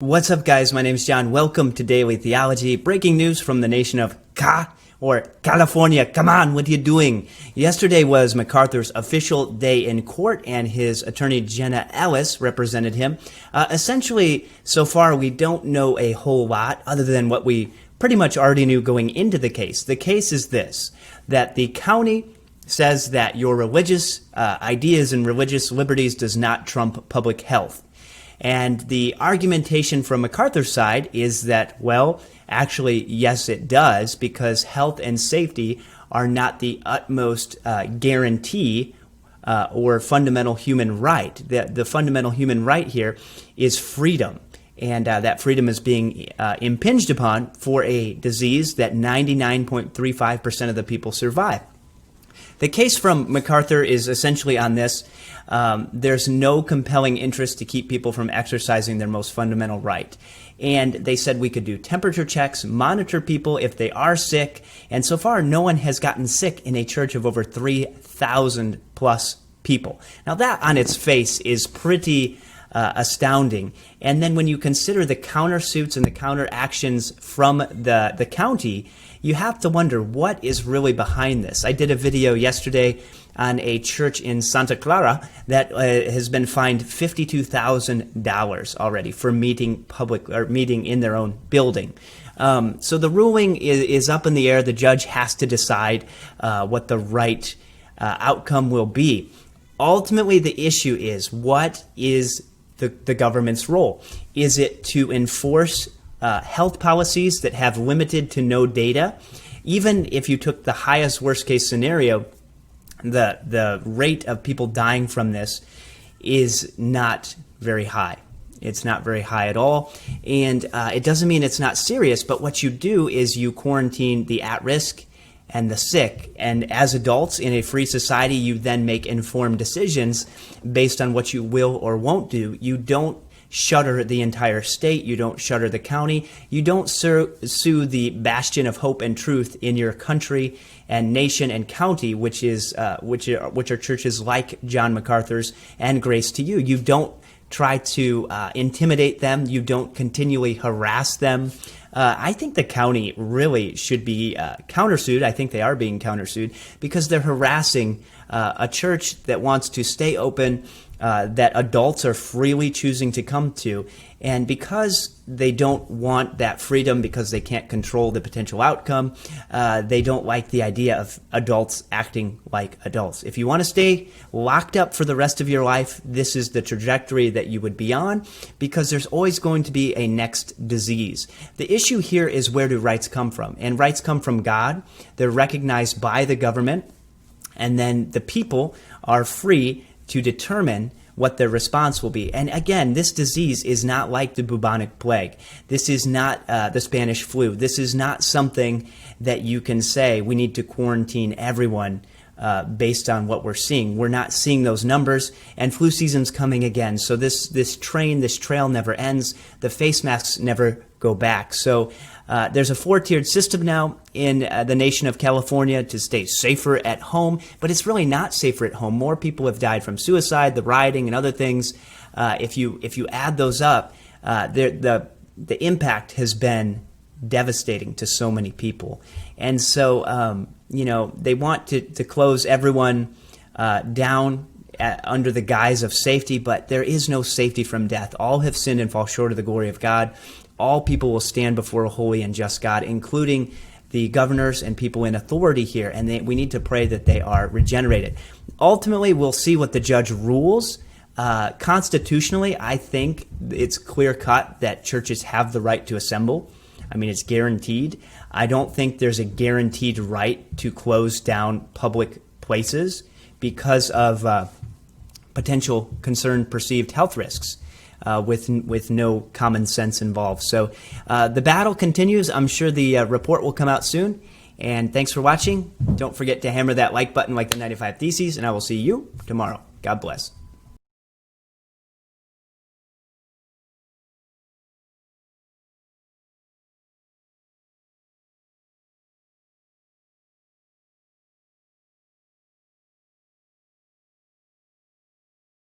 What's up, guys? My name is John. Welcome to Daily Theology. Breaking news from the nation of California. Come on, what are you doing? Yesterday was MacArthur's official day in court, and his attorney Jenna Ellis represented him. Essentially, so far, we don't know a whole lot other than what we pretty much already knew going into the case. The case is this, that the county says that your religious ideas and religious liberties does not trump public health. And the argumentation from MacArthur's side is that, well, actually, yes, it does, because health and safety are not the utmost guarantee or fundamental human right. The fundamental human right here is freedom. And that freedom is being impinged upon for a disease that 99.35% of the people survive. The case from MacArthur is essentially on this. There's no compelling interest to keep people from exercising their most fundamental right. And they said we could do temperature checks, monitor people if they are sick, and so far no one has gotten sick in a church of over 3,000 plus people. Now that on its face is pretty astounding. And then when you consider the countersuits and the counteractions from the county, you have to wonder what is really behind this. I did a video yesterday on a church in Santa Clara that has been fined $52,000 already for meeting in their own building. So the ruling is up in the air. The judge has to decide what the right outcome will be. Ultimately, the issue is, what is the government's role? Is it to enforce health policies that have limited to no data? Even if you took the highest worst case scenario, the rate of people dying from this is not very high. It's not very high at all. And it doesn't mean it's not serious, but what you do is you quarantine the at-risk and the sick. And as adults in a free society, you then make informed decisions based on what you will or won't do. You don't shutter the entire state. You don't shutter the county. You don't sue the bastion of hope and truth in your country and nation and county, which are churches like John MacArthur's and Grace to You. You don't try to intimidate them. You don't continually harass them. I think the county really should be countersued. I think they are being countersued because they're harassing a church that wants to stay open, that adults are freely choosing to come to. And because they don't want that freedom, because they can't control the potential outcome, they don't like the idea of adults acting like adults. If you want to stay locked up for the rest of your life, this is the trajectory that you would be on, because there's always going to be a next disease. The issue here is, where do rights come from? And rights come from God. They're recognized by the government, and then the people are free to determine what their response will be. And again, this disease is not like the bubonic plague. This is not the Spanish flu. This is not something that you can say we need to quarantine everyone based on what we're seeing. We're not seeing those numbers, and flu season's coming again. So this trail never ends. The face masks never go back. So there's a four-tiered system now in the nation of California to stay safer at home, but it's really not safer at home. More people have died from suicide, the rioting, and other things. If you add those up, the impact has been devastating to so many people. And so they want to close everyone down under the guise of safety, but there is no safety from death. All have sinned and fall short of the glory of God. All people will stand before a holy and just God, including the governors and people in authority here, and we need to pray that they are regenerated. Ultimately, we'll see what the judge rules. Constitutionally, I think it's clear-cut that churches have the right to assemble. I mean, it's guaranteed. I don't think there's a guaranteed right to close down public places because of potential concerned perceived health risks. With no common sense involved. So the battle continues. I'm sure the report will come out soon. And thanks for watching. Don't forget to hammer that like button like the 95 Theses, and I will see you tomorrow. God bless.